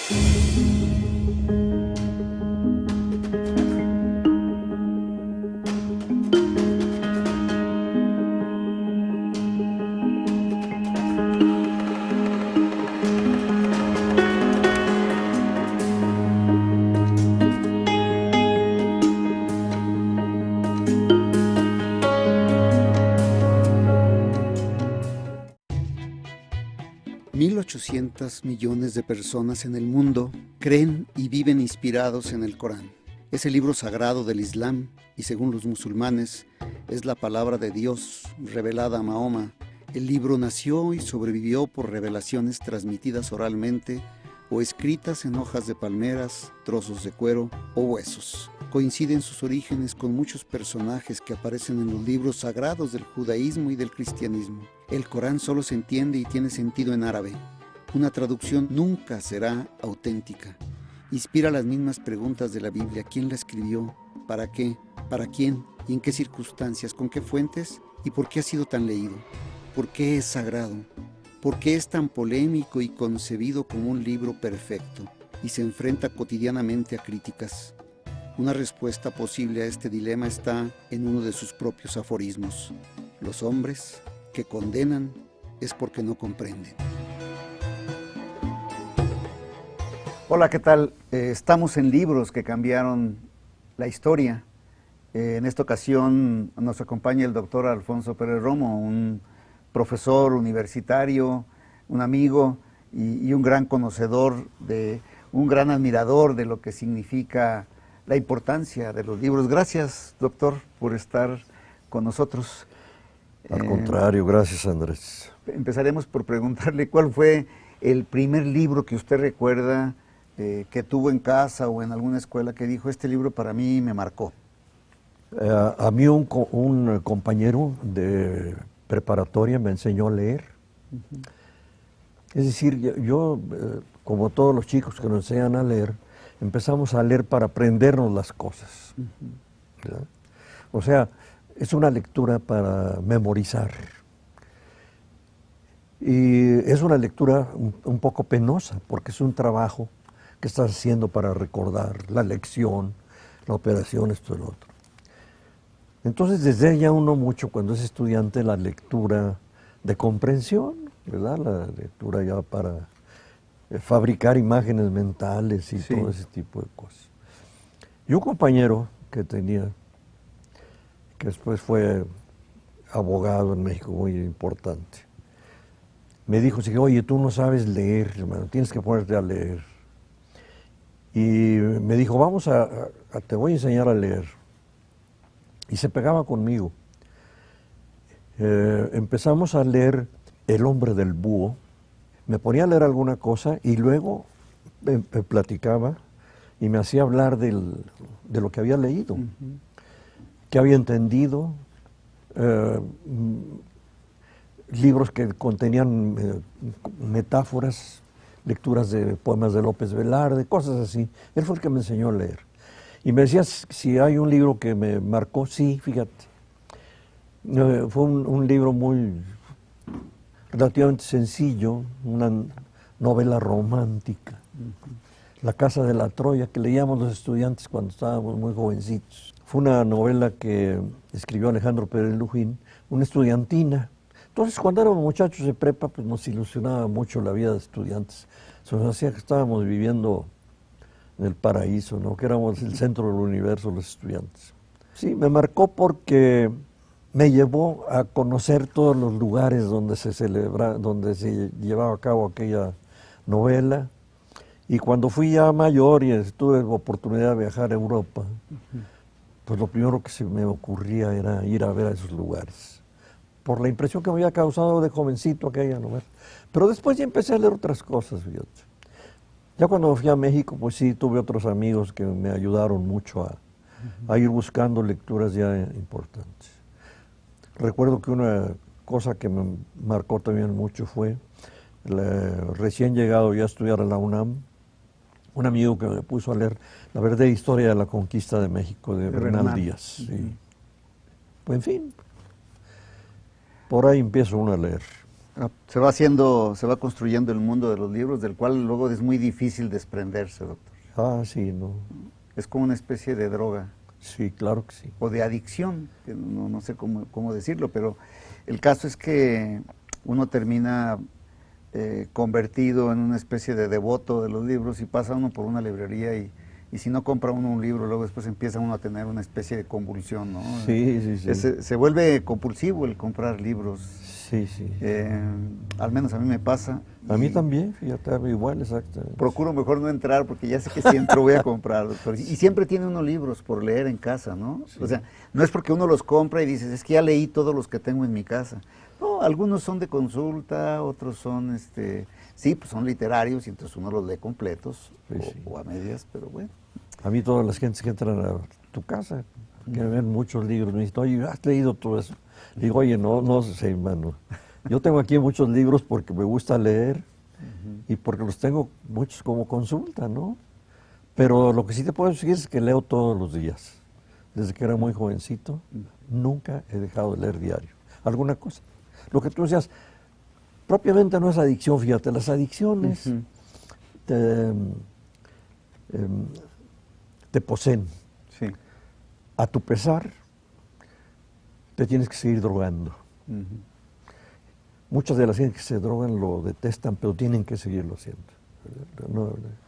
$1.800 millones de personas en el mundo creen y viven inspirados en el Corán. Es el libro sagrado del Islam y, según los musulmanes, es la palabra de Dios revelada a Mahoma. El libro nació y sobrevivió por revelaciones transmitidas oralmente o escritas en hojas de palmeras, trozos de cuero o huesos. Coinciden sus orígenes con muchos personajes que aparecen en los libros sagrados del judaísmo y del cristianismo. El Corán solo se entiende y tiene sentido en árabe. Una traducción nunca será auténtica. Inspira las mismas preguntas de la Biblia: ¿quién la escribió? ¿Para qué? ¿Para quién? ¿Y en qué circunstancias? ¿Con qué fuentes? ¿Y por qué ha sido tan leído? ¿Por qué es sagrado? ¿Por qué es tan polémico y concebido como un libro perfecto y se enfrenta cotidianamente a críticas? Una respuesta posible a este dilema está en uno de sus propios aforismos: los hombres que condenan es porque no comprenden. Hola, ¿qué tal? Estamos en Libros que cambiaron la historia. En esta ocasión nos acompaña el doctor Alfonso Pérez Romo, un profesor universitario, un amigo y un gran conocedor, un gran admirador de lo que significa la importancia de los libros. Gracias, doctor, por estar con nosotros. Al contrario, gracias, Andrés. Empezaremos por preguntarle cuál fue el primer libro que usted recuerda que tuvo en casa o en alguna escuela que dijo: este libro para mí me marcó. A mí un compañero de preparatoria me enseñó a leer. Es decir, yo, como todos los chicos que nos enseñan a leer, empezamos a leer para aprendernos las cosas. ¿Verdad? O sea, es una lectura para memorizar. Y es una lectura un poco penosa, porque es un trabajo que estás haciendo para recordar la lección, la operación, esto y lo otro. Entonces, desde ya uno mucho, cuando es estudiante, la lectura de comprensión, ¿verdad? La lectura ya para fabricar imágenes mentales y todo ese tipo de cosas. Y un compañero que tenía, que después fue abogado en México, muy importante, me dijo: oye, tú no sabes leer, hermano, tienes que ponerte a leer. Y me dijo: te voy a enseñar a leer. Y se pegaba conmigo. Empezamos a leer El hombre del búho. Me ponía a leer alguna cosa y luego me platicaba y me hacía hablar de lo que había leído, que había entendido, libros que contenían metáforas, lecturas de poemas de López Velarde, cosas así. Él fue el que me enseñó a leer. Y me decía si hay un libro que me marcó. Sí, fíjate. Fue un libro relativamente sencillo, una novela romántica, La casa de la Troya, que leíamos los estudiantes cuando estábamos muy jovencitos. Fue una novela que escribió Alejandro Pérez Lujín, una estudiantina. Entonces, cuando éramos muchachos de prepa, pues nos ilusionaba mucho la vida de estudiantes. Se nos hacía que estábamos viviendo en el paraíso, ¿no? Que éramos el centro del universo los estudiantes. Sí, me marcó porque me llevó a conocer todos los lugares donde se llevaba a cabo aquella novela. Y cuando fui ya mayor y tuve la oportunidad de viajar a Europa, pues lo primero que se me ocurría era ir a ver a esos lugares, por la impresión que me había causado de jovencito aquella novela. Pero después ya empecé a leer otras cosas, fíjate. Ya cuando fui a México, pues sí, tuve otros amigos que me ayudaron mucho a ir buscando lecturas ya importantes. Recuerdo que una cosa que me marcó también mucho fue, recién llegado ya a estudiar a la UNAM, un amigo que me puso a leer La verdadera historia de la conquista de México, de Bernal Díaz. Sí. Pues en fin, por ahí empiezo uno a leer. Se va construyendo el mundo de los libros, del cual luego es muy difícil desprenderse, doctor. Ah, sí, no. Es como una especie de droga. Sí, claro que sí. O de adicción, que no sé cómo decirlo, pero el caso es que uno termina convertido en una especie de devoto de los libros y pasa uno por una librería y si no compra uno un libro, luego después empieza uno a tener una especie de convulsión, ¿no? Sí, sí, sí. Se vuelve compulsivo el comprar libros. Sí, sí. Al menos a mí me pasa. A mí también, fíjate, igual, exactamente. Procuro mejor no entrar porque ya sé que si entro voy a comprar, doctor. Y siempre tiene uno libros por leer en casa, ¿no? Sí. O sea, no es porque uno los compra y dices, es que ya leí todos los que tengo en mi casa. No, algunos son de consulta, otros son, sí, pues son literarios y entonces uno los lee completos o a medias, pero bueno. A mí todas las gentes que entran a tu casa, que ven muchos libros, me dicen, oye, ¿has leído todo eso? Digo, oye, no sé, hermano. Yo tengo aquí muchos libros porque me gusta leer y porque los tengo muchos como consulta, ¿no? Pero lo que sí te puedo decir es que leo todos los días. Desde que era muy jovencito, nunca he dejado de leer diario. ¿Alguna cosa? Lo que tú decías, propiamente no es adicción, fíjate, las adicciones te poseen. Sí. A tu pesar, te tienes que seguir drogando. Muchas de las gente que se drogan lo detestan, pero tienen que seguirlo haciendo.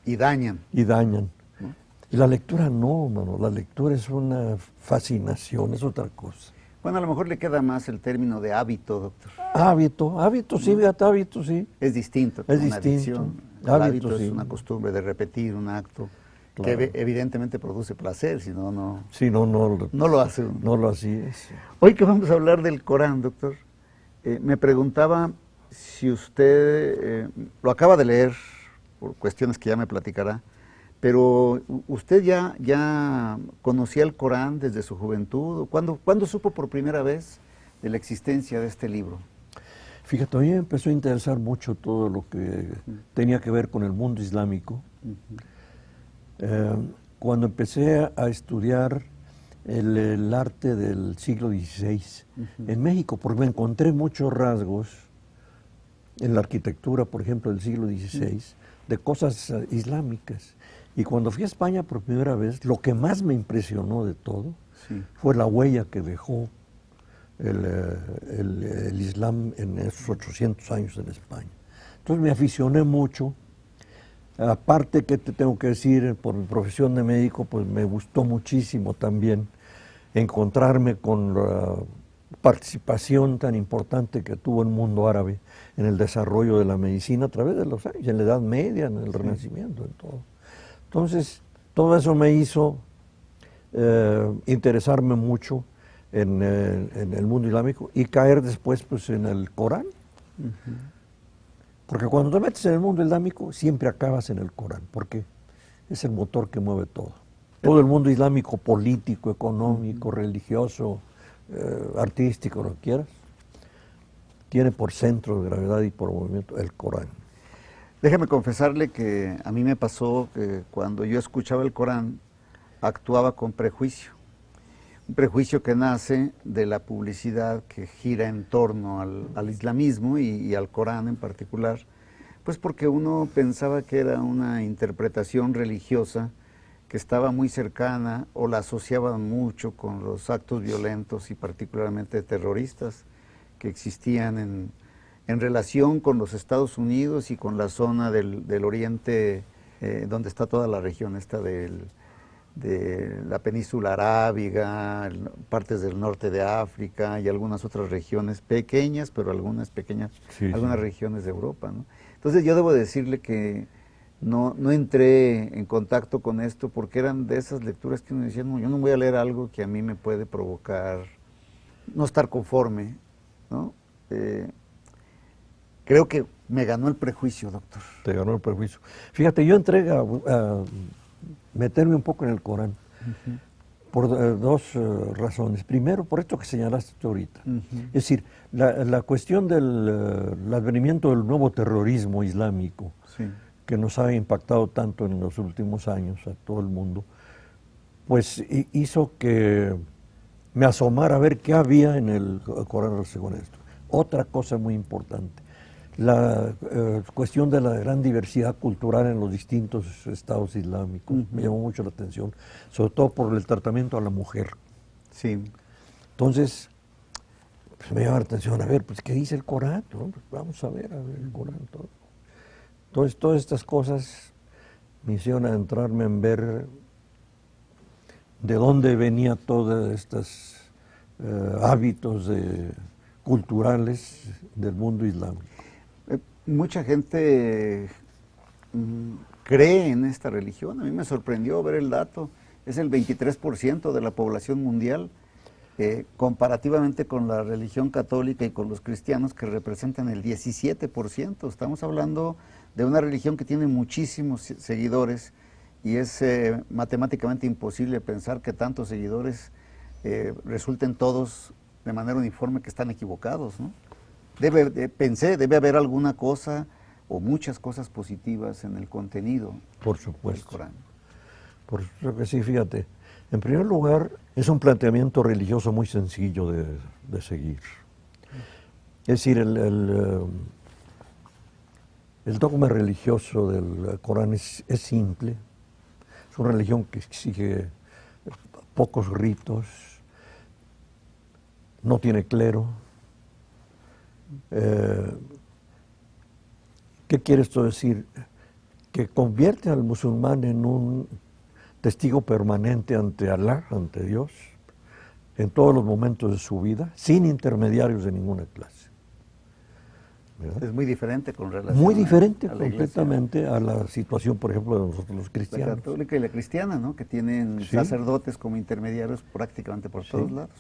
Y dañan. Y dañan. ¿No? Y la lectura no, mano. La lectura es una fascinación, es otra cosa. Bueno, a lo mejor le queda más el término de hábito, doctor. Hábito, sí, fíjate, hábito, sí. Es distinto. Es una distinto. Adicción. El hábito sí. Es una costumbre de repetir un acto. Claro. Que evidentemente produce placer, si no, no. Sí, no lo hace uno. No lo hacía. Hoy que vamos a hablar del Corán, doctor, me preguntaba si usted lo acaba de leer, por cuestiones que ya me platicará, pero usted ya conocía el Corán desde su juventud. ¿Cuándo supo por primera vez de la existencia de este libro? Fíjate, a mí me empezó a interesar mucho todo lo que tenía que ver con el mundo islámico. Cuando empecé a estudiar el arte del siglo XVI en México, porque me encontré muchos rasgos en la arquitectura, por ejemplo, del siglo XVI, de cosas islámicas. Y cuando fui a España por primera vez, lo que más me impresionó de todo fue la huella que dejó el Islam en esos 800 años en España. Entonces me aficioné mucho. Aparte que te tengo que decir, por mi profesión de médico, pues me gustó muchísimo también encontrarme con la participación tan importante que tuvo el mundo árabe en el desarrollo de la medicina a través de los años, en la Edad Media, en el Renacimiento, en todo. Entonces, todo eso me hizo interesarme mucho en el mundo islámico y caer después pues en el Corán. Porque cuando te metes en el mundo islámico, siempre acabas en el Corán, porque es el motor que mueve todo. Todo el mundo islámico, político, económico, religioso, artístico, lo que quieras, tiene por centro de gravedad y por movimiento el Corán. Déjeme confesarle que a mí me pasó que cuando yo escuchaba el Corán, actuaba con prejuicio. Un prejuicio que nace de la publicidad que gira en torno al islamismo y al Corán en particular, pues porque uno pensaba que era una interpretación religiosa que estaba muy cercana o la asociaban mucho con los actos violentos y particularmente terroristas que existían en relación con los Estados Unidos y con la zona del Oriente, donde está toda la región esta de la península arábiga, partes del norte de África y algunas otras regiones pequeñas, pero algunas pequeñas, algunas regiones de Europa, ¿no? Entonces yo debo decirle que no entré en contacto con esto porque eran de esas lecturas que uno decía, no, yo no voy a leer algo que a mí me puede provocar no estar conforme, ¿no? Creo que me ganó el prejuicio, doctor. Te ganó el prejuicio. Fíjate, yo entré a meterme un poco en el Corán por dos razones. Primero, por esto que señalaste tú ahorita. Es decir, la cuestión del advenimiento del nuevo terrorismo islámico que nos ha impactado tanto en los últimos años a todo el mundo, pues hizo que me asomara a ver qué había en el Corán según esto. Otra cosa muy importante, la cuestión de la gran diversidad cultural en los distintos estados islámicos. Me llamó mucho la atención, sobre todo por el tratamiento a la mujer. Sí. Entonces, pues me llama la atención, a ver, pues, ¿qué dice el Corán? ¿No? Pues vamos a ver el Corán. Todo. Entonces, todas estas cosas me hicieron adentrarme en ver de dónde venía todos estos hábitos culturales del mundo islámico. Mucha gente cree en esta religión. A mí me sorprendió ver el dato. Es el 23% de la población mundial, comparativamente con la religión católica y con los cristianos, que representan el 17%. Estamos hablando de una religión que tiene muchísimos seguidores y es matemáticamente imposible pensar que tantos seguidores resulten todos de manera uniforme que están equivocados, ¿no? Pensé, debe haber alguna cosa o muchas cosas positivas en el contenido Por supuesto. del Corán. Por supuesto que sí, fíjate. En primer lugar, es un planteamiento religioso muy sencillo de seguir. Es decir, el dogma religioso del Corán es simple. Es una religión que exige pocos ritos, no tiene clero. ¿Qué quiere esto decir? Que convierte al musulmán en un testigo permanente ante Alá, ante Dios, en todos los momentos de su vida, sin intermediarios de ninguna clase. ¿Verdad? Es muy diferente con relación Muy diferente a la completamente a la situación, por ejemplo, de nosotros los la cristianos. católica y la cristiana, ¿no? Que tienen Sí. sacerdotes como intermediarios prácticamente por todos lados.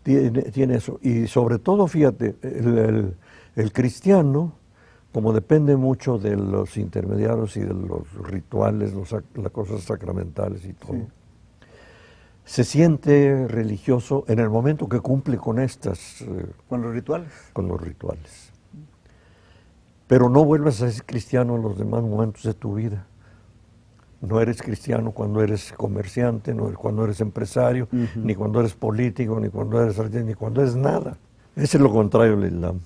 Tiene eso. Y sobre todo, fíjate, el cristiano, como depende mucho de los intermediarios y de los rituales, las cosas sacramentales y todo, Sí. se siente religioso en el momento que cumple con estas, Con los rituales. con los rituales. Pero no vuelves a ser cristiano en los demás momentos de tu vida. No eres cristiano cuando eres comerciante, no cuando eres empresario, ni cuando eres político, ni cuando eres nada. Ese es lo contrario del Islam.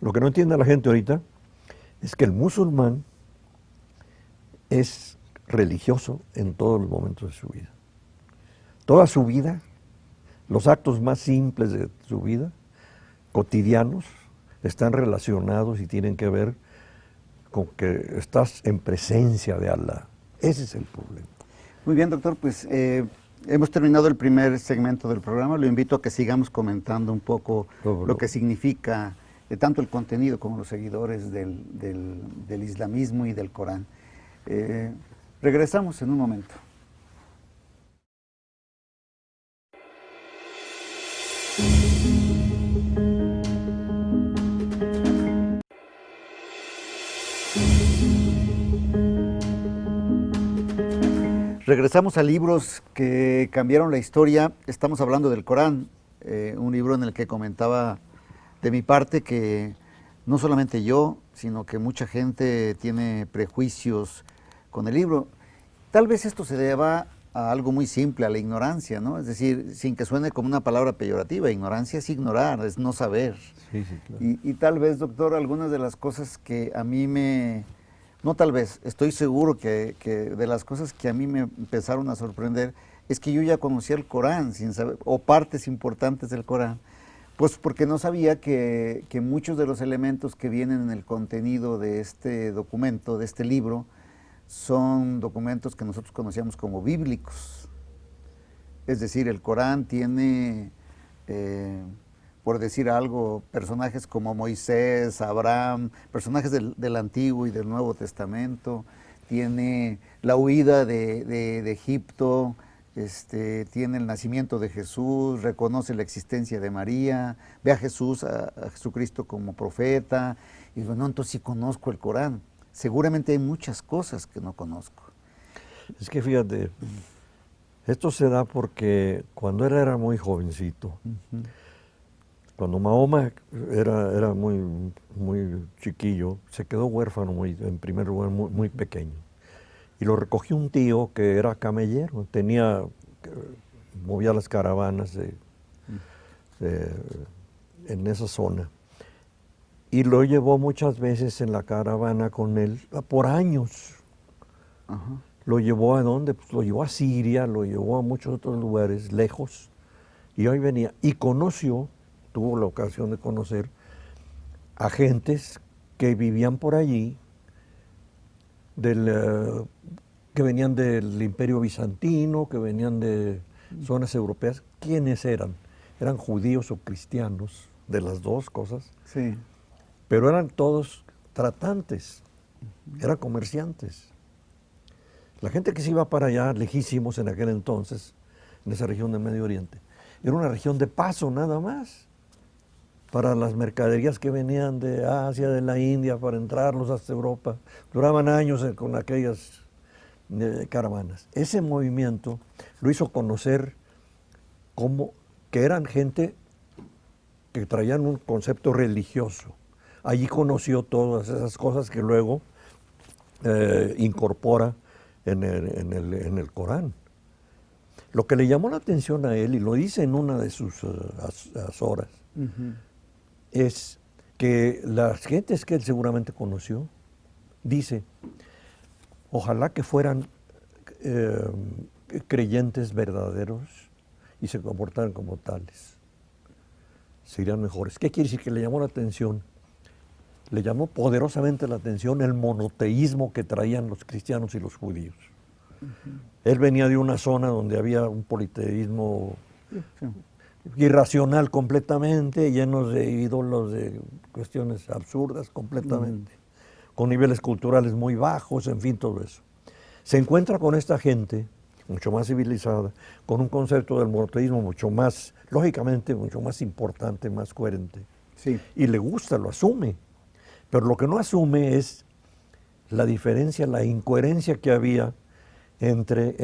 Lo que no entiende la gente ahorita es que el musulmán es religioso en todos los momentos de su vida. Toda su vida, los actos más simples de su vida, cotidianos, están relacionados y tienen que ver con que estás en presencia de Alá. Ese es el problema. Muy bien, doctor, pues hemos terminado el primer segmento del programa. Lo invito a que sigamos comentando un poco lo que significa tanto el contenido como los seguidores del islamismo y del Corán. Regresamos en un momento. Regresamos a libros que cambiaron la historia. Estamos hablando del Corán, un libro en el que comentaba de mi parte que no solamente yo, sino que mucha gente tiene prejuicios con el libro. Tal vez esto se deba a algo muy simple, a la ignorancia, ¿no? Es decir, sin que suene como una palabra peyorativa, ignorancia es ignorar, es no saber. Sí, claro. Y tal vez, doctor, algunas de las cosas que a mí no tal vez, estoy seguro que de las cosas que a mí me empezaron a sorprender es que yo ya conocía el Corán sin saber, o partes importantes del Corán, pues porque no sabía que muchos de los elementos que vienen en el contenido de este documento, de este libro, son documentos que nosotros conocíamos como bíblicos. Es decir, el Corán tiene, por decir algo, personajes como Moisés, Abraham, personajes del Antiguo y del Nuevo Testamento, tiene la huida de Egipto, tiene el nacimiento de Jesús, reconoce la existencia de María, ve a Jesús, a Jesucristo como profeta, y digo, no, entonces sí conozco el Corán. Seguramente hay muchas cosas que no conozco. Es que fíjate, esto se da porque cuando él era muy jovencito, cuando Mahoma era muy chiquillo, se quedó huérfano en primer lugar muy pequeño. Y lo recogió un tío que era camellero, movía las caravanas en esa zona. Y lo llevó muchas veces en la caravana con él, por años. Ajá. ¿Lo llevó a dónde? Pues lo llevó a Siria, lo llevó a muchos otros lugares lejos. Y hoy venía y conoció, tuvo la ocasión de conocer a gentes que vivían por allí, que venían del Imperio Bizantino, que venían de zonas europeas. ¿Quiénes eran? Eran judíos o cristianos, de las dos cosas, Sí. pero eran todos tratantes, eran comerciantes. La gente que se iba para allá, lejísimos en aquel entonces, en esa región del Medio Oriente, era una región de paso nada más para las mercaderías que venían de Asia, de la India, para entrarlos hasta Europa. Duraban años con aquellas caravanas. Ese movimiento lo hizo conocer como que eran gente que traían un concepto religioso. Allí conoció todas esas cosas que luego incorpora en el Corán. Lo que le llamó la atención a él, y lo dice en una de sus horas, es que las gentes que él seguramente conoció, dice, ojalá que fueran creyentes verdaderos y se comportaran como tales. Serían mejores. ¿Qué quiere decir? Que le llamó la atención. Le llamó poderosamente la atención el monoteísmo que traían los cristianos y los judíos. Él venía de una zona donde había un politeísmo irracional completamente, llenos de ídolos, de cuestiones absurdas completamente, con niveles culturales muy bajos, en fin, todo eso. Se encuentra con esta gente, mucho más civilizada, con un concepto del monoteísmo mucho más, lógicamente, mucho más importante, más coherente. Sí. Y le gusta, lo asume. Pero lo que no asume es la diferencia, la incoherencia que había entre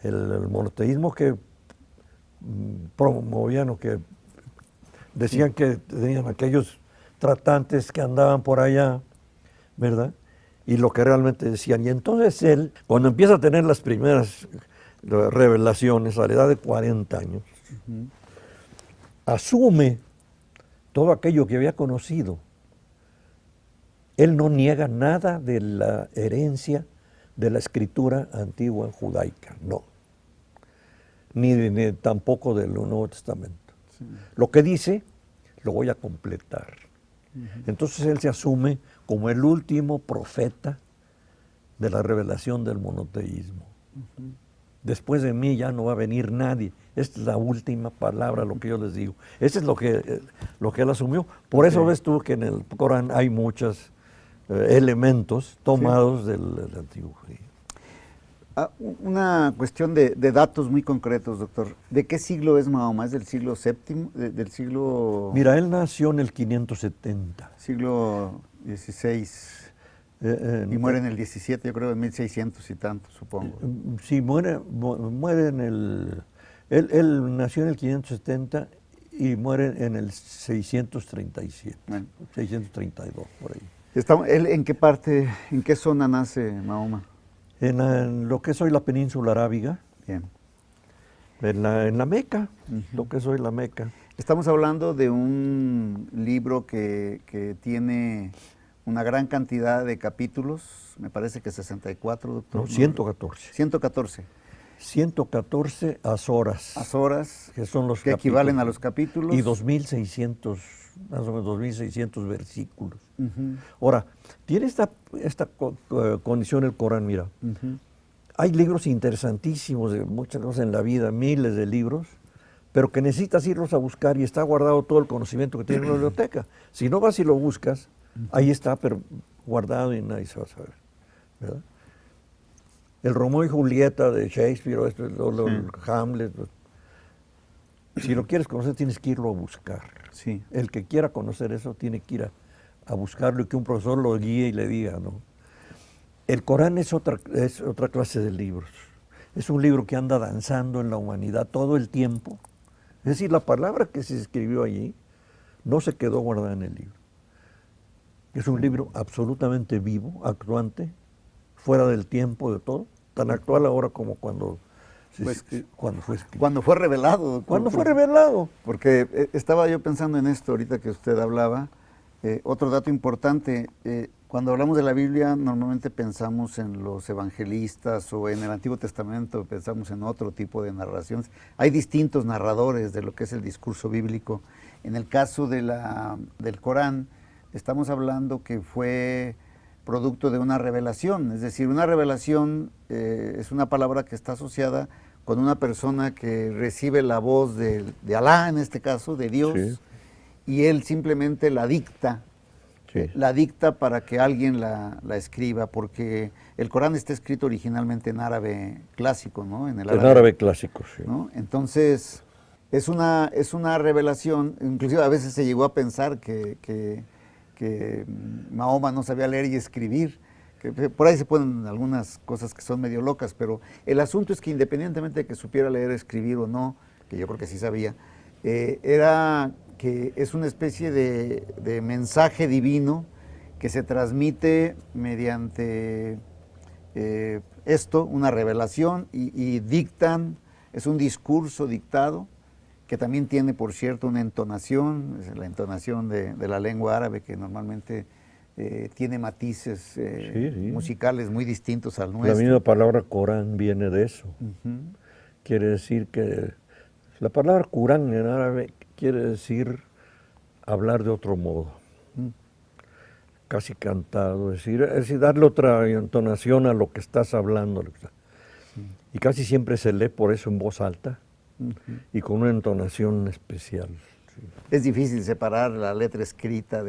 el monoteísmo que promovían o que decían que tenían aquellos tratantes que andaban por allá, ¿verdad? Y lo que realmente decían. Y entonces él, cuando empieza a tener las primeras revelaciones a la edad de 40 años, asume todo aquello que había conocido. Él no niega nada de la herencia de la escritura antigua judaica, no. Ni tampoco del Nuevo Testamento. Sí. Lo que dice, lo voy a completar. Entonces él se asume como el último profeta de la revelación del monoteísmo. Después de mí ya no va a venir nadie. Esta es la última palabra, lo que yo les digo. Eso es lo que él asumió. Por eso ves tú que en el Corán hay muchos elementos tomados del antiguo judío. Una cuestión de datos muy concretos, doctor. ¿De qué siglo es Mahoma? ¿Es del siglo VII? ¿Del siglo...? Mira, él nació en el 570. Siglo XVI. Y muere en el 17, yo creo, en 1600 y tanto, supongo. Sí, muere en el... Él nació en el 570 y muere en el 637, 632, por ahí. ¿Él en qué parte, en qué zona nace Mahoma? En lo que es hoy la península arábiga. Bien. En la Meca, lo que es hoy la Meca. Estamos hablando de un libro que tiene una gran cantidad de capítulos, me parece que 64, doctor. No, 114. 114. 114 azoras. Azoras, que son los que equivalen a los capítulos. Y 2.600, más o menos 2.600 versículos. Ahora, tiene esta condición el Corán, mira. Hay libros interesantísimos de muchas cosas en la vida, miles de libros, pero que necesitas irlos a buscar y está guardado todo el conocimiento que tiene en una biblioteca. Si no vas y lo buscas, ahí está, pero guardado y nadie se va a saber, ¿verdad? El Romeo y Julieta de Shakespeare, el Hamlet. Si lo quieres conocer, tienes que irlo a buscar. Sí. El que quiera conocer eso tiene que ir a buscarlo y que un profesor lo guíe y le diga, ¿no? El Corán es otra clase de libros. Es un libro que anda danzando en la humanidad todo el tiempo. Es decir, la palabra que se escribió allí no se quedó guardada en el libro. Es un libro absolutamente vivo, actuante, fuera del tiempo, de todo, tan actual ahora como cuando fue escrito. Cuando fue revelado. Cuando fue revelado. Porque estaba yo pensando en esto ahorita que usted hablaba, Otro dato importante, cuando hablamos de la Biblia normalmente pensamos en los evangelistas o en el Antiguo Testamento, pensamos en otro tipo de narraciones. Hay distintos narradores de lo que es el discurso bíblico. En el caso del Corán, estamos hablando que fue producto de una revelación, es decir, una revelación es una palabra que está asociada con una persona que recibe la voz de Alá, en este caso, de Dios, sí, y él simplemente la dicta, sí, la dicta para que alguien la escriba, porque el Corán está escrito originalmente en árabe clásico, ¿no? En árabe clásico, sí. ¿no? Entonces, es una revelación, inclusive a veces se llegó a pensar que Mahoma no sabía leer y escribir, que por ahí se ponen algunas cosas que son medio locas, pero el asunto es que independientemente de que supiera leer, escribir o no, que yo creo que sí sabía, era que es una especie de mensaje divino que se transmite mediante esto, una revelación, y dictan, es un discurso dictado, que también tiene, por cierto, una entonación, es la entonación de la lengua árabe, que normalmente tiene matices sí, sí, musicales muy distintos al nuestro. La misma palabra Corán viene de eso. Quiere decir que la palabra Corán en árabe quiere decir hablar de otro modo, casi cantado, es decir, darle otra entonación a lo que estás hablando. Y casi siempre se lee por eso en voz alta y con una entonación especial. Sí. Es difícil separar la letra escrita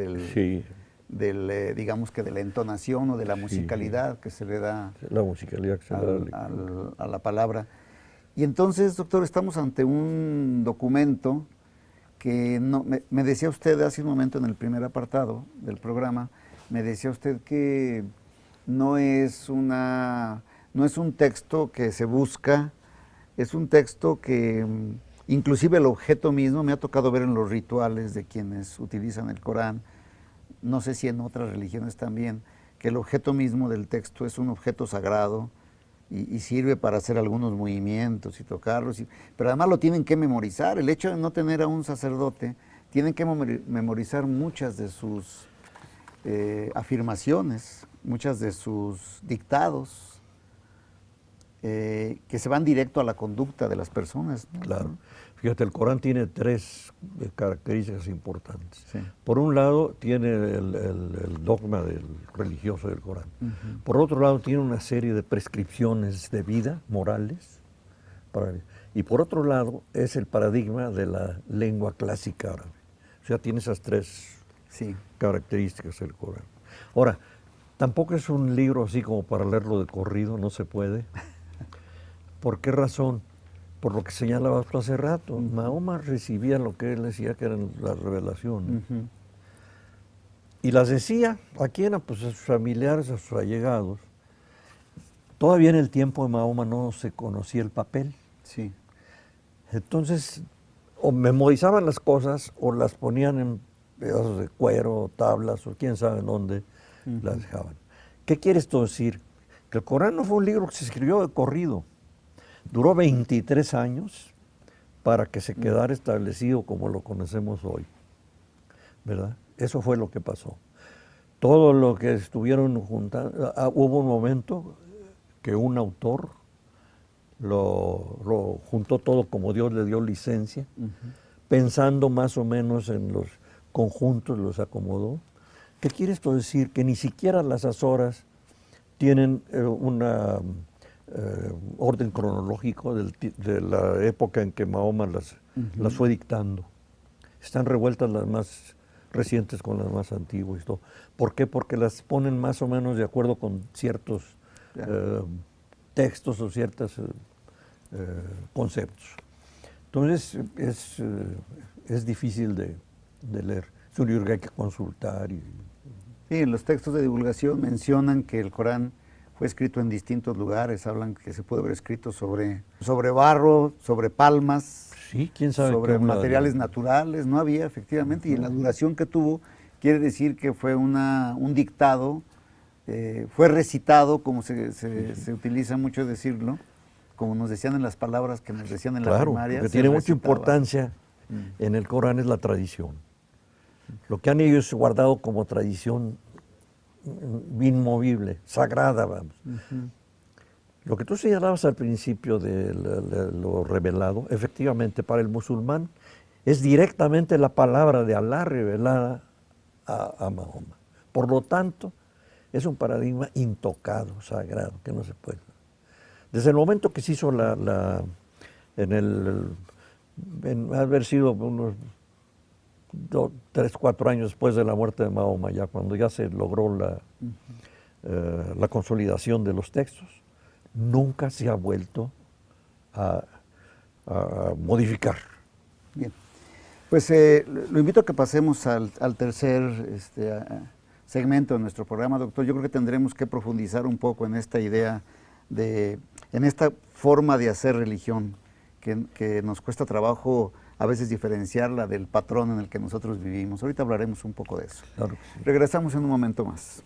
digamos que de la entonación o de la musicalidad que se le da, la musicalidad que se le da a la palabra. Y entonces, doctor, estamos ante un documento que me decía usted hace un momento en el primer apartado del programa, me decía usted que no es un texto que se busca, es un texto que inclusive el objeto mismo, me ha tocado ver en los rituales de quienes utilizan el Corán, no sé si en otras religiones también, que el objeto mismo del texto es un objeto sagrado y sirve para hacer algunos movimientos y tocarlos, pero además lo tienen que memorizar. El hecho de no tener a un sacerdote, tienen que memorizar muchas de sus afirmaciones, muchas de sus dictados, que se van directo a la conducta de las personas, ¿no? Claro. Fíjate, el Corán tiene tres características importantes. Sí. Por un lado, tiene el dogma religioso del Corán. Por otro lado, tiene una serie de prescripciones de vida, morales. Y por otro lado, es el paradigma de la lengua clásica árabe. O sea, tiene esas tres características el Corán. Ahora, tampoco es un libro así como para leerlo de corrido, no se puede. ¿Por qué razón? Por lo que señalabas tú hace rato, Mahoma recibía lo que él decía que eran las revelaciones. Y las decía, ¿a quién? Pues a sus familiares, a sus allegados. Todavía en el tiempo de Mahoma no se conocía el papel. Sí. Entonces, o memorizaban las cosas o las ponían en pedazos de cuero, tablas, o quién sabe dónde las dejaban. ¿Qué quiere esto decir? Que el Corán no fue un libro que se escribió de corrido. Duró 23 años para que se quedara establecido como lo conocemos hoy, ¿verdad? Eso fue lo que pasó. Todo lo que estuvieron juntando, hubo un momento que un autor lo juntó todo como Dios le dio licencia, pensando más o menos en los conjuntos, los acomodó. ¿Qué quiere esto decir? Que ni siquiera las azoras tienen una orden cronológico de la época en que Mahoma las fue dictando. Están revueltas las más recientes con las más antiguas y todo. ¿Por qué? Porque las ponen más o menos de acuerdo con ciertos textos o ciertos conceptos. Entonces es difícil de leer. Es un libro que hay que consultar. Sí, en los textos de divulgación mencionan que el Corán fue escrito en distintos lugares, hablan que se puede haber escrito sobre barro, sobre palmas, sí, quién sabe, sobre materiales naturales, no había efectivamente, y en la duración que tuvo, quiere decir que fue un dictado, fue recitado, como se utiliza mucho decirlo, como nos decían en las palabras que nos decían en la primaria. Lo que tiene mucha importancia en el Corán es la tradición. Lo que han ellos guardado como tradición inmovible, sagrada, vamos. Lo que tú señalabas al principio de lo revelado, efectivamente, para el musulmán es directamente la palabra de Alá revelada a Mahoma. Por lo tanto, es un paradigma intocado, sagrado, que no se puede. Desde el momento que se hizo en haber sido unos 3, 4 años después de la muerte de Mahoma, ya cuando ya se logró la consolidación de los textos, nunca se ha vuelto a modificar. Bien, pues lo invito a que pasemos al tercer segmento de nuestro programa, doctor. Yo creo que tendremos que profundizar un poco en esta idea en esta forma de hacer religión, que nos cuesta trabajo a veces diferenciarla del patrón en el que nosotros vivimos. Ahorita hablaremos un poco de eso. Claro que sí. Regresamos en un momento más.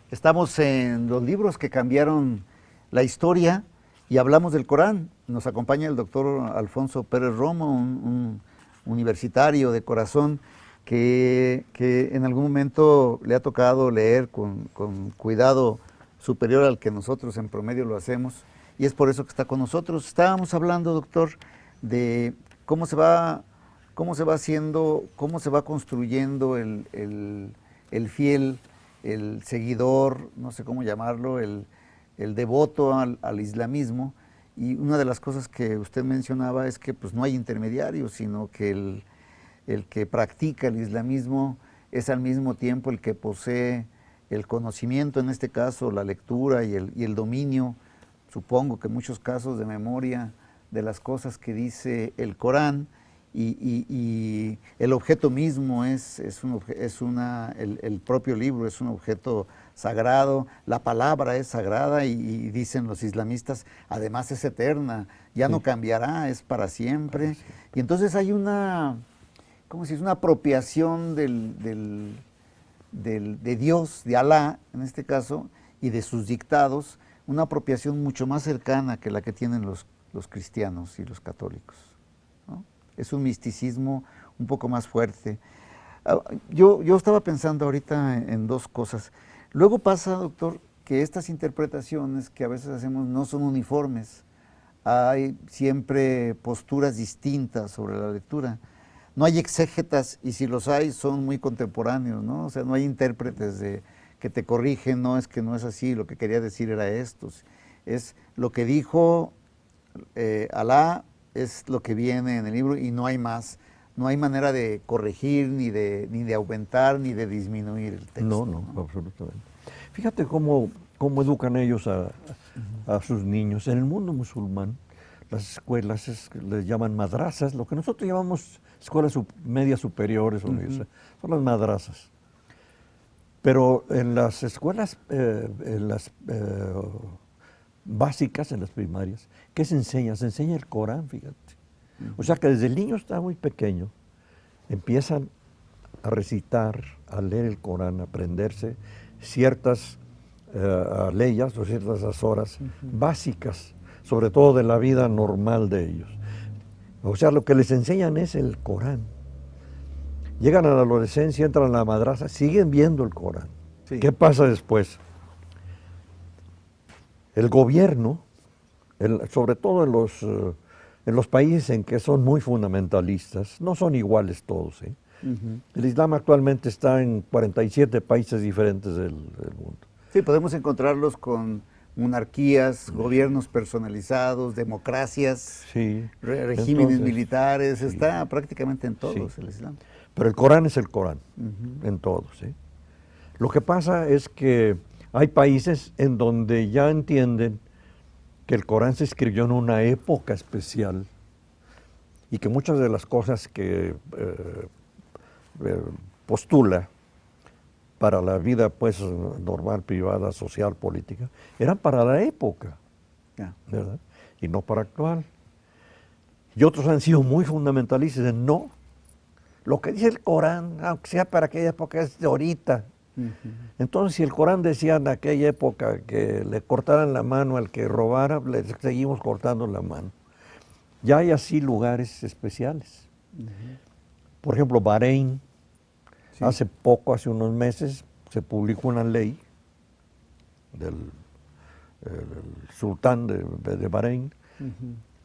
Estamos en los libros que cambiaron la historia y hablamos del Corán. Nos acompaña el doctor Alfonso Pérez Romo, un universitario de corazón que en algún momento le ha tocado leer con cuidado superior al que nosotros en promedio lo hacemos, y es por eso que está con nosotros. Estábamos hablando, doctor, de cómo se va haciendo, cómo se va construyendo el fiel, el seguidor, no sé cómo llamarlo, el devoto al islamismo. Y una de las cosas que usted mencionaba es que pues no hay intermediarios, sino que el que practica el islamismo es al mismo tiempo el que posee el conocimiento, en este caso la lectura y el dominio, supongo que en muchos casos de memoria, de las cosas que dice el Corán, y el objeto mismo el propio libro es un objeto sagrado, la palabra es sagrada y dicen los islamistas, además es eterna, ya no cambiará, es para siempre. Y entonces hay una apropiación de Dios, de Alá en este caso, y de sus dictados, una apropiación mucho más cercana que la que tienen los cristianos y los católicos, ¿no? Es un misticismo un poco más fuerte. Yo estaba pensando ahorita en dos cosas. Luego pasa, doctor, que estas interpretaciones que a veces hacemos no son uniformes. Hay siempre posturas distintas sobre la lectura. No hay exégetas, y si los hay, son muy contemporáneos, ¿no? O sea, no hay intérpretes que te corrigen, no, es que no es así, lo que quería decir era esto. Es lo que dijo Alá, es lo que viene en el libro y no hay más. No hay manera de corregir, ni de aumentar, ni de disminuir el texto. No, absolutamente. Fíjate cómo educan ellos a sus niños. En el mundo musulmán, las escuelas les llaman madrasas, lo que nosotros llamamos escuelas medias superiores, son las madrasas. Pero en las escuelas, básicas, en las primarias, ¿qué se enseña? Se enseña el Corán, fíjate. O sea que desde el niño está muy pequeño, empiezan a recitar, a leer el Corán, a aprenderse ciertas leyes o ciertas horas básicas, sobre todo de la vida normal de ellos. O sea, lo que les enseñan es el Corán. Llegan a la adolescencia, entran a la madrasa, siguen viendo el Corán. Sí. ¿Qué pasa después? El gobierno, sobre todo en los países en que son muy fundamentalistas, no son iguales todos, ¿eh? El Islam actualmente está en 47 países diferentes del mundo. Sí, podemos encontrarlos con monarquías, gobiernos personalizados, democracias, regímenes militares, está prácticamente en todos el Islam. Pero el Corán es el Corán, en todos, ¿eh? Lo que pasa es que hay países en donde ya entienden que el Corán se escribió en una época especial y que muchas de las cosas que postula para la vida pues normal, privada, social, política, eran para la época, ¿verdad? Y no para actual. Y otros han sido muy fundamentalistas, no, lo que dice el Corán, aunque sea para aquella época, es de ahorita. Entonces, si el Corán decía en aquella época que le cortaran la mano al que robara, le seguimos cortando la mano. Ya hay así lugares especiales. Por ejemplo, Bahrein, Sí. hace poco, hace unos meses, se publicó una ley del el sultán de Bahrein,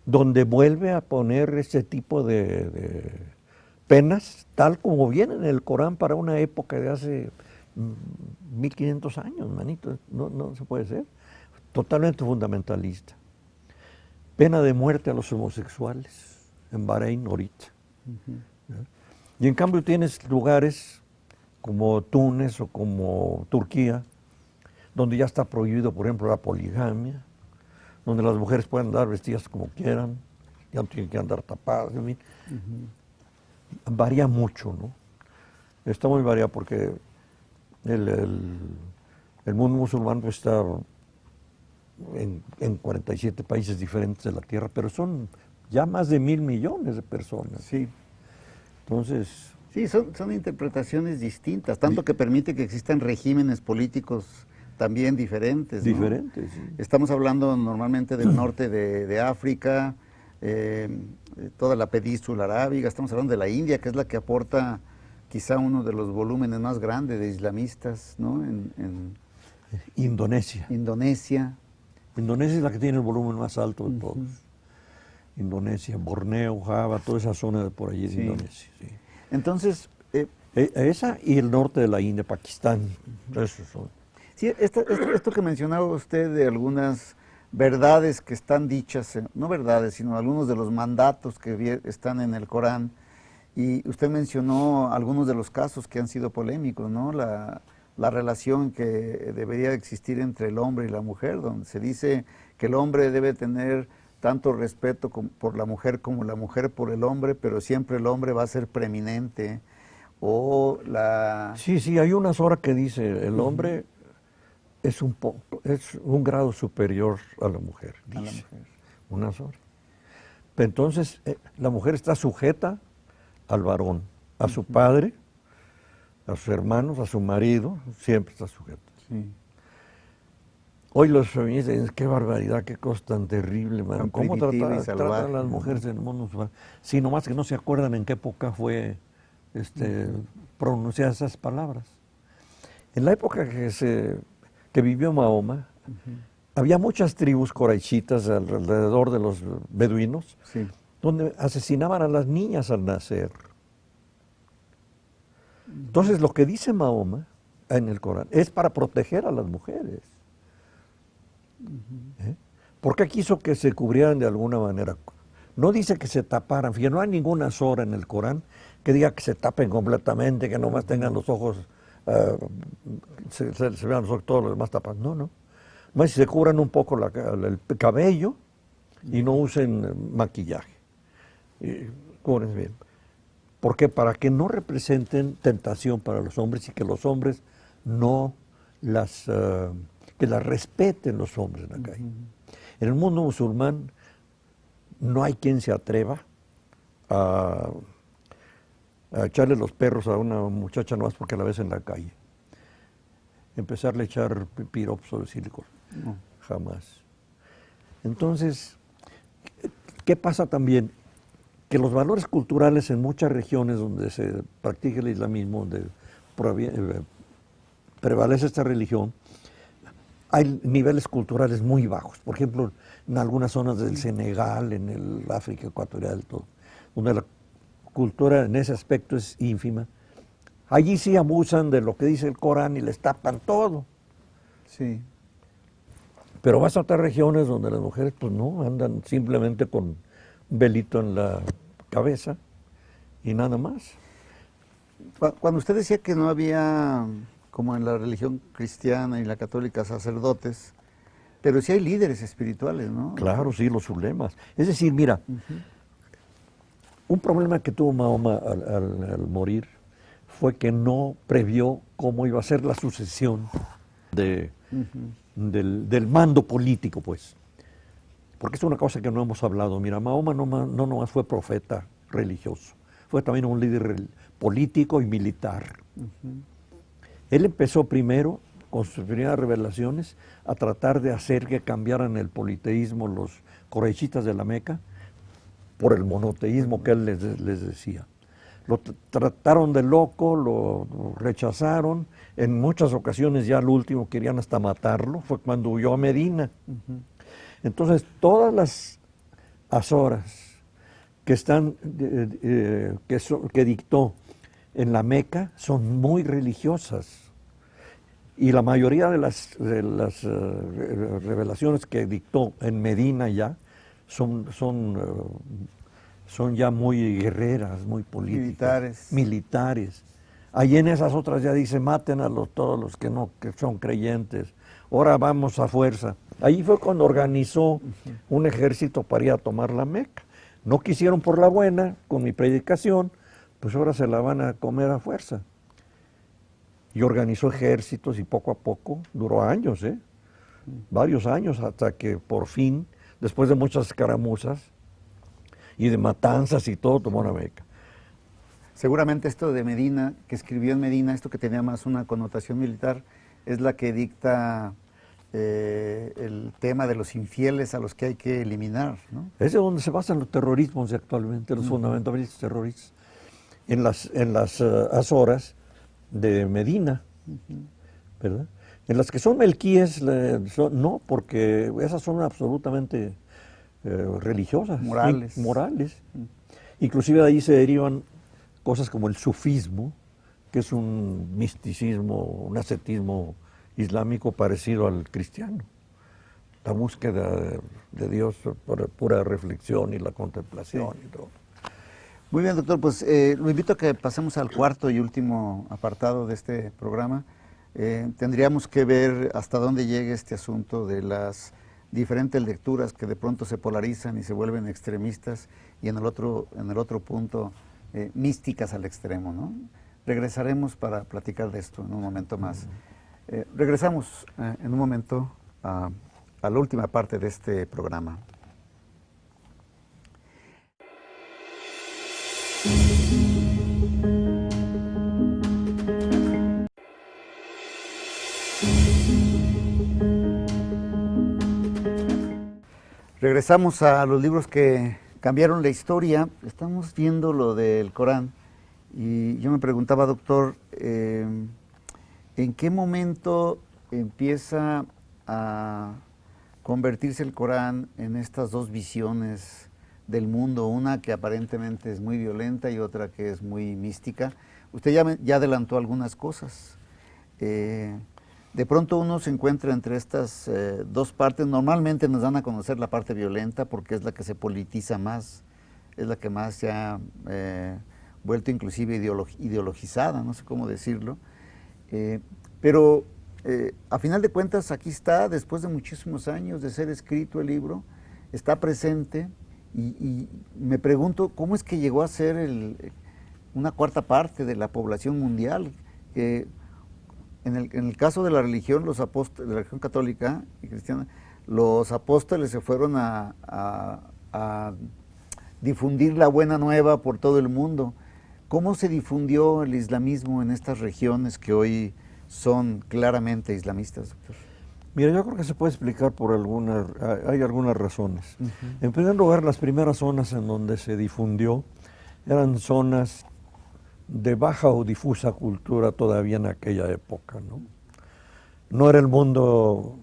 donde vuelve a poner ese tipo de penas, tal como viene en el Corán para una época de hace 1500 años, manito. No se puede ser. Totalmente fundamentalista. Pena de muerte a los homosexuales en Bahrein ahorita. ¿Ya? Y en cambio tienes lugares como Túnez o como Turquía, donde ya está prohibido, por ejemplo, la poligamia, donde las mujeres pueden andar vestidas como quieran, ya no tienen que andar tapadas, en fin. Varía mucho, ¿no? Está muy variado porque el mundo musulmán pues, está en 47 países diferentes de la Tierra, pero son ya más de 1.000 millones de personas. Sí. Entonces, Sí, son interpretaciones distintas, tanto que permite que existan regímenes políticos también diferentes, ¿no? diferentes. Sí. Estamos hablando normalmente del norte de África, toda la península arábiga, estamos hablando de la India, que es la que aporta quizá uno de los volúmenes más grandes de islamistas, ¿no? En Indonesia. Indonesia. Indonesia es la que tiene el volumen más alto de todos. Indonesia, Borneo, Java, toda esa zona de por allí de Sí. Indonesia. Sí. Entonces, Esa y el norte de la India, Pakistán. Esos son. sí, esto que mencionaba usted de algunas verdades que están dichas, no verdades, sino algunos de los mandatos que están en el Corán, y usted mencionó algunos de los casos que han sido polémicos, ¿no? La relación que debería existir entre el hombre y la mujer, donde se dice que el hombre debe tener tanto respeto por la mujer como la mujer por el hombre, pero siempre el hombre va a ser preeminente. O la... Sí, hay unas horas que dice el hombre es un grado superior a la mujer. A la Dice, mujer. unas horas. Pero entonces la mujer está sujeta al varón, a su padre, a sus hermanos, a su marido, siempre está sujeta. Sí. Hoy los feministas dicen, qué barbaridad, qué cosa tan terrible, man. Tan ¿Cómo primitiva y tratan salvaje, a las mujeres en el mundo musulmán? Sí, nomás que no se acuerdan en qué época fue pronunciar esas palabras. En la época que vivió Mahoma, había muchas tribus corachitas alrededor de los beduinos, Sí. donde asesinaban a las niñas al nacer. Entonces, lo que dice Mahoma en el Corán es para proteger a las mujeres. ¿Por qué quiso que se cubrieran de alguna manera? No dice que se taparan, fíjate, no hay ninguna sura en el Corán que diga que se tapen completamente, que nomás tengan los ojos, se vean los ojos, todos los demás tapados. No. Más si se cubran un poco el cabello y no usen maquillaje. Cúbrense bien. ¿Por qué? Para que no representen tentación para los hombres y que los hombres no que las respeten los hombres en la calle. En el mundo musulmán no hay quien se atreva a echarle los perros a una muchacha nomás porque la ves en la calle. Empezarle a echar piropos o decirle cosas. No, jamás. Entonces, ¿qué pasa también? Que los valores culturales en muchas regiones donde se practica el islamismo, donde prevalece esta religión, hay niveles culturales muy bajos. Por ejemplo, en algunas zonas del Senegal, en el África ecuatorial, todo, donde la cultura en ese aspecto es ínfima. Allí sí abusan de lo que dice el Corán y les tapan todo. Sí. Pero vas a otras regiones donde las mujeres pues no, andan simplemente con un velito en la cabeza y nada más. Cuando usted decía que no había, como en la religión cristiana y la católica, sacerdotes, pero sí hay líderes espirituales, ¿no? Claro, sí, los ulemas. Es decir, mira, un problema que tuvo Mahoma al morir fue que no previó cómo iba a ser la sucesión del mando político, pues. Porque es una cosa que no hemos hablado. Mira, Mahoma no nomás fue profeta religioso, fue también un líder político y militar. Él empezó primero, con sus primeras revelaciones, a tratar de hacer que cambiaran el politeísmo los coreichitas de la Meca por el monoteísmo que él les decía. Lo trataron de loco, lo rechazaron, en muchas ocasiones ya al último querían hasta matarlo, fue cuando huyó a Medina. Entonces todas las azoras que están, que dictó en la Meca son muy religiosas. Y la mayoría de las revelaciones que dictó en Medina ya son ya muy guerreras, muy políticas. Militares. Ahí en esas otras ya dice, maten a todos los que son creyentes. Ahora vamos a fuerza. Ahí fue cuando organizó un ejército para ir a tomar la Meca. No quisieron por la buena, con mi predicación, pues ahora se la van a comer a fuerza. Y organizó ejércitos y poco a poco, duró años, varios años, hasta que por fin, después de muchas escaramuzas y de matanzas y todo, tomó la Meca. Seguramente esto de Medina, que escribió en Medina, esto que tenía más una connotación militar, es la que dicta el tema de los infieles a los que hay que eliminar, ¿no? Es de donde se basan los terrorismos actualmente, los fundamentalistas terroristas. En las Azoras de Medina, ¿verdad? En las que son melquíes, no, porque esas son absolutamente religiosas. Morales. Inclusive de ahí se derivan cosas como el sufismo, que es un misticismo, un ascetismo islámico parecido al cristiano. La búsqueda de Dios por pura reflexión y la contemplación y todo. Muy bien, doctor, pues lo invito a que pasemos al cuarto y último apartado de este programa. Tendríamos que ver hasta dónde llega este asunto de las diferentes lecturas que de pronto se polarizan y se vuelven extremistas y en el otro punto místicas al extremo, ¿no? Regresaremos para platicar de esto en un momento más. Regresamos en un momento a la última parte de este programa. Regresamos a los libros que cambiaron la historia. Estamos viendo lo del Corán y yo me preguntaba, doctor, ¿en qué momento empieza a convertirse el Corán en estas dos visiones del mundo? Una que aparentemente es muy violenta y otra que es muy mística. Usted ya adelantó algunas cosas. De pronto uno se encuentra entre estas dos partes. Normalmente nos dan a conocer la parte violenta porque es la que se politiza más, es la que más se ha vuelto inclusive ideologizada, no sé cómo decirlo. Pero a final de cuentas aquí está, después de muchísimos años de ser escrito el libro, está presente y me pregunto cómo es que llegó a ser una cuarta parte de la población mundial. En el caso de la religión, los apóstoles, de la religión católica y cristiana, los apóstoles se fueron a difundir la buena nueva por todo el mundo. ¿Cómo se difundió el islamismo en estas regiones que hoy son claramente islamistas, doctor? Mira, yo creo que se puede explicar por hay algunas razones. En primer lugar, las primeras zonas en donde se difundió eran zonas de baja o difusa cultura todavía en aquella época, ¿no? No era el mundo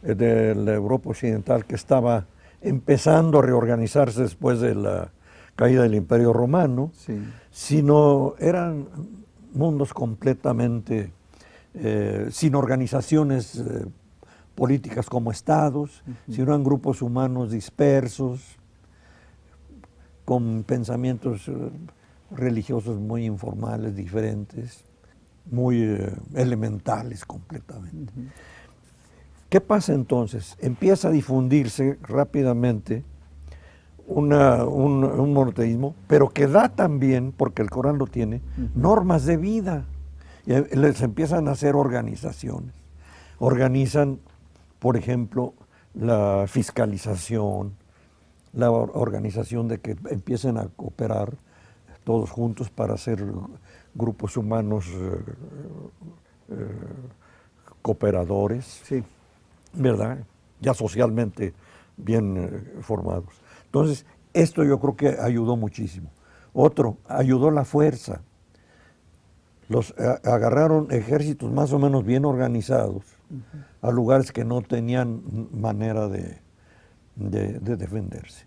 de la Europa occidental que estaba empezando a reorganizarse después de la caída del Imperio Romano, sino eran mundos completamente sin organizaciones políticas como estados, sino eran grupos humanos dispersos, con pensamientos religiosos muy informales, diferentes, muy elementales completamente. ¿Qué pasa entonces? Empieza a difundirse rápidamente un monoteísmo, pero que da también, porque el Corán lo tiene, normas de vida. Y les empiezan a hacer organizaciones. Organizan, por ejemplo, la fiscalización, la organización de que empiecen a cooperar todos juntos para hacer grupos humanos cooperadores, Sí. ¿verdad? Ya socialmente bien formados. Entonces, esto yo creo que ayudó muchísimo. Otro, ayudó la fuerza. Agarraron ejércitos más o menos bien organizados a lugares que no tenían manera de defenderse.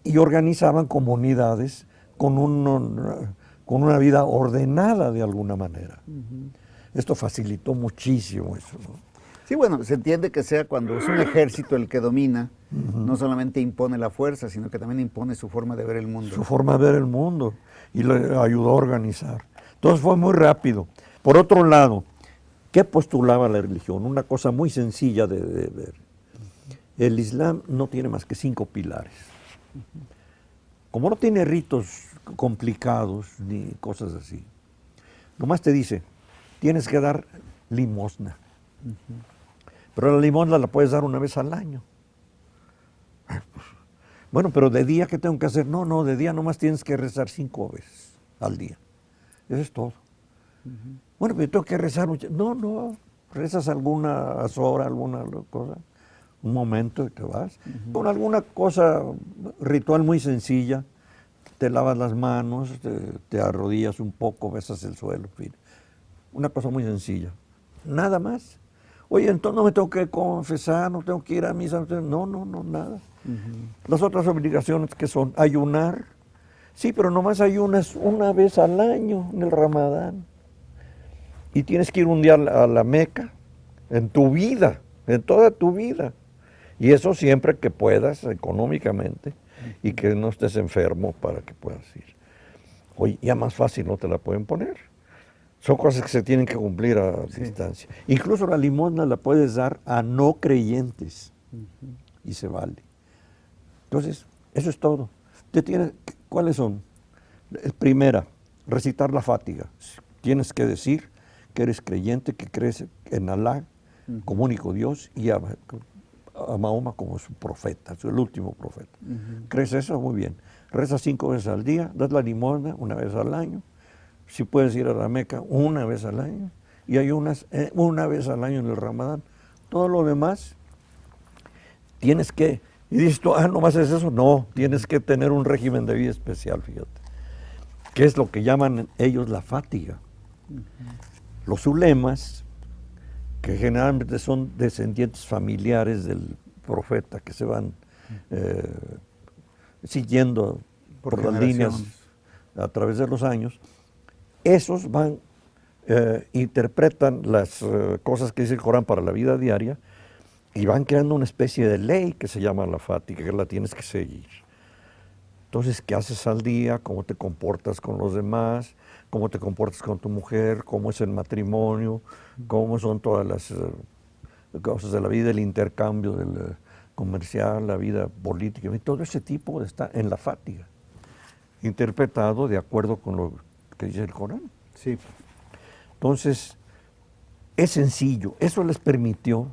Y organizaban comunidades con una vida ordenada de alguna manera. Esto facilitó muchísimo eso, ¿no? Sí, bueno, se entiende que sea cuando es un ejército el que domina, no solamente impone la fuerza, sino que también impone su forma de ver el mundo. Su forma de ver el mundo, y le ayudó a organizar. Entonces fue muy rápido. Por otro lado, ¿qué postulaba la religión? Una cosa muy sencilla de ver. El Islam no tiene más que 5 pilares. Como no tiene ritos complicados ni cosas así, nomás te dice, tienes que dar limosna. Pero la limosna la puedes dar una vez al año. Bueno, pero de día, ¿qué tengo que hacer? No, de día nomás tienes que rezar 5 veces al día. Eso es todo. Bueno, pero tengo que rezar mucho. No, rezas alguna hora, alguna cosa, un momento y te vas. Con alguna cosa ritual muy sencilla, te lavas las manos, te arrodillas un poco, besas el suelo, en fin. Una cosa muy sencilla. Nada más. Oye, entonces no me tengo que confesar, no tengo que ir a misa. No, nada. Las otras obligaciones que son ayunar. Sí, pero nomás ayunas una vez al año en el Ramadán. Y tienes que ir un día a la Meca en tu vida, en toda tu vida. Y eso siempre que puedas económicamente y que no estés enfermo para que puedas ir. Oye, ya más fácil no te la pueden poner. Son cosas que se tienen que cumplir a distancia. Incluso la limosna la puedes dar a no creyentes y se vale. Entonces, eso es todo. ¿Cuáles son? Primera, recitar la Fátiga. Tienes que decir que eres creyente, que crees en Alá como único Dios y a Mahoma como su profeta, el último profeta. ¿Crees eso? Muy bien. Rezas 5 veces al día, das la limosna una vez al año. Si puedes ir a la Meca una vez al año y ayunas una vez al año en el Ramadán. Todo lo demás tienes que, y dices tú, ¿nomás es eso? No, tienes que tener un régimen de vida especial, fíjate, que es lo que llaman ellos la fátiga. Los ulemas, que generalmente son descendientes familiares del profeta, que se van siguiendo por las líneas a través de los años, esos interpretan las cosas que dice el Corán para la vida diaria y van creando una especie de ley que se llama la fática, que la tienes que seguir. Entonces, ¿qué haces al día? ¿Cómo te comportas con los demás? ¿Cómo te comportas con tu mujer? ¿Cómo es el matrimonio? ¿Cómo son todas las cosas de la vida, el intercambio del comercial, la vida política? Y todo ese tipo está en la fática, interpretado de acuerdo con lo que dice el Corán. Sí. Entonces, es sencillo. Eso les permitió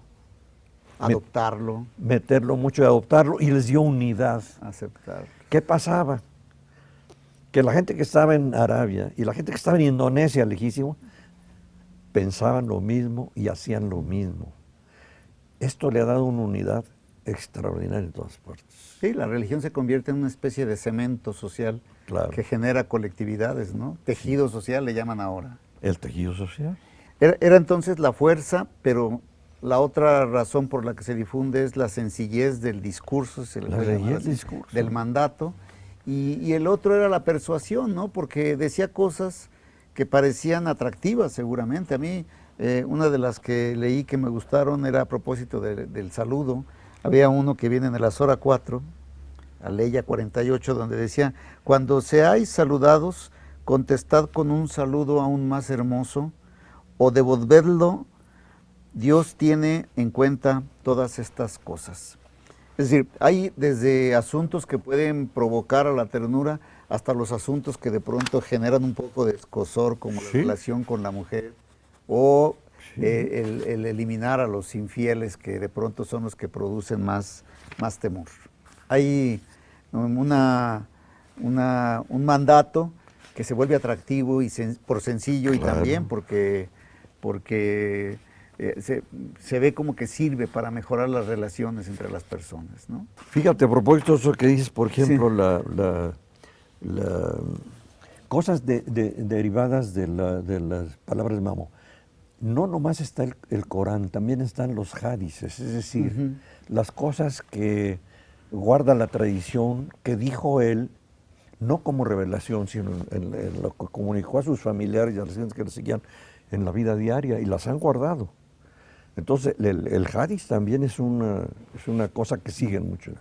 adoptarlo, meterlo mucho y adoptarlo, y les dio unidad. Aceptarlo. ¿Qué pasaba? Que la gente que estaba en Arabia y la gente que estaba en Indonesia, lejísimo, pensaban lo mismo y hacían lo mismo. Esto le ha dado una unidad extraordinaria en todas partes. Sí, la religión se convierte en una especie de cemento social que genera colectividades, ¿no? Tejido social le llaman ahora. El tejido social. Era entonces la fuerza, pero la otra razón por la que se difunde es la sencillez del discurso, del mandato, y el otro era la persuasión, ¿no? Porque decía cosas que parecían atractivas seguramente. A mí, una de las que leí que me gustaron era a propósito del saludo. Había uno que viene en la Sora 4, Aleya 48, donde decía: cuando seáis saludados, contestad con un saludo aún más hermoso, o devolvedlo. Dios tiene en cuenta todas estas cosas. Es decir, hay desde asuntos que pueden provocar a la ternura hasta los asuntos que de pronto generan un poco de escozor, como la relación con la mujer, o el eliminar a los infieles, que de pronto son los que producen más temor. Hay un mandato que se vuelve atractivo y por sencillo y Claro. también porque se ve como que sirve para mejorar las relaciones entre las personas, ¿no? Fíjate, a propósito de eso que dices, por ejemplo, Sí. cosas derivadas de las palabras de Mamo. No nomás está el Corán, también están los hadices, es decir, las cosas que guarda la tradición, que dijo él, no como revelación, sino en lo que comunicó a sus familiares y a las gentes que le seguían en la vida diaria, y las han guardado. Entonces, el hadith también es una cosa que siguen mucho.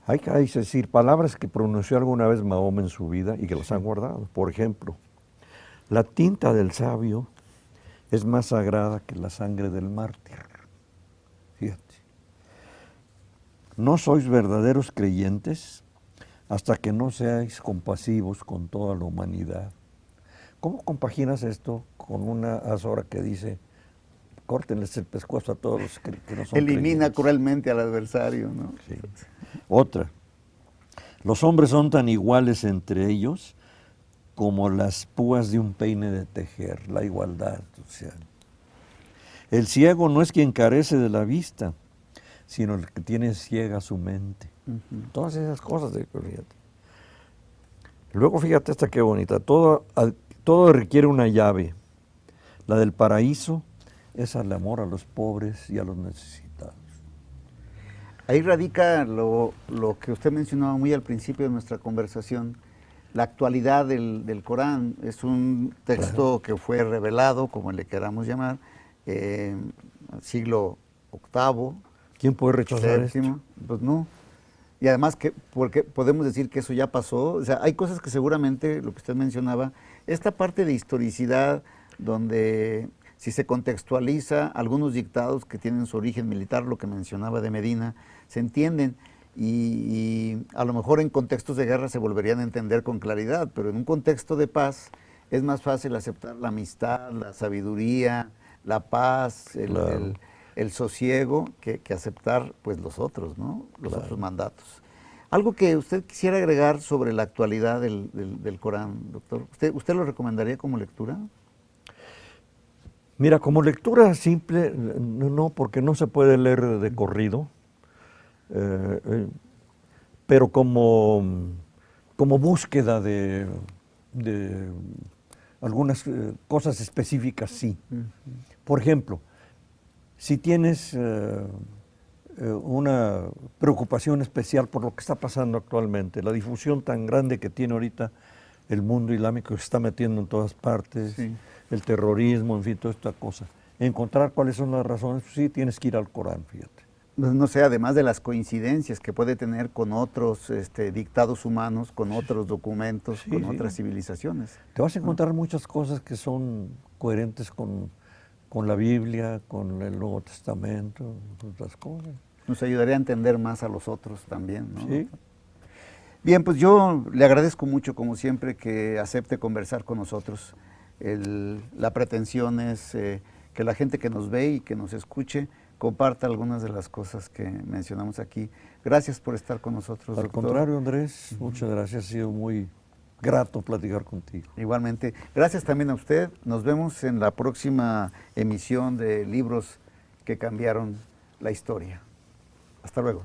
Hay que decir palabras que pronunció alguna vez Mahoma en su vida y que las han guardado. Por ejemplo, la tinta del sabio es más sagrada que la sangre del mártir. Fíjate. No sois verdaderos creyentes hasta que no seáis compasivos con toda la humanidad. ¿Cómo compaginas esto con una azora que dice, córtenles el pescuezo a todos los que no son Elimina creyentes? cruelmente al adversario, ¿no? Sí. Otra, los hombres son tan iguales entre ellos como las púas de un peine de tejer, la igualdad. O sea, el ciego no es quien carece de la vista, sino el que tiene ciega su mente. Todas esas cosas, fíjate. Luego fíjate esta qué bonita, todo requiere una llave. La del paraíso es el amor a los pobres y a los necesitados. Ahí radica lo que usted mencionaba muy al principio de nuestra conversación, la actualidad del Corán. Es un texto que fue revelado, como le queramos llamar, siglo VIII. ¿Quién puede rechazar esto? Pues no. Y además, porque podemos decir que eso ya pasó. O sea, hay cosas que seguramente, lo que usted mencionaba, esta parte de historicidad, donde si se contextualiza algunos dictados que tienen su origen militar, lo que mencionaba de Medina, se entienden. Y a lo mejor en contextos de guerra se volverían a entender con claridad, pero en un contexto de paz es más fácil aceptar la amistad, la sabiduría, la paz, Claro. el sosiego, que aceptar pues los otros, ¿no? Los Claro. otros mandatos. Algo que usted quisiera agregar sobre la actualidad del Corán, doctor. ¿Usted lo recomendaría como lectura? Mira, como lectura simple, no, porque no se puede leer de corrido, pero como búsqueda de algunas cosas específicas, sí. Por ejemplo, si tienes una preocupación especial por lo que está pasando actualmente, la difusión tan grande que tiene ahorita el mundo islámico, que se está metiendo en todas partes, Sí. el terrorismo, en fin, toda esta cosa. Encontrar cuáles son las razones, pues sí, tienes que ir al Corán, fíjate. No sé, además de las coincidencias que puede tener con otros dictados humanos, con otros documentos, Sí, con sí. otras civilizaciones. Te vas a encontrar muchas cosas que son coherentes con la Biblia, con el Nuevo Testamento, otras cosas. Nos ayudaría a entender más a los otros también, ¿no? Sí. Bien, pues yo le agradezco mucho, como siempre, que acepte conversar con nosotros. La pretensión es que la gente que nos ve y que nos escuche comparta algunas de las cosas que mencionamos aquí. Gracias por estar con nosotros, Al doctor. contrario, Andrés, muchas gracias. Ha sido muy grato platicar contigo. Igualmente. Gracias también a usted. Nos vemos en la próxima emisión de Libros que cambiaron la historia. Hasta luego.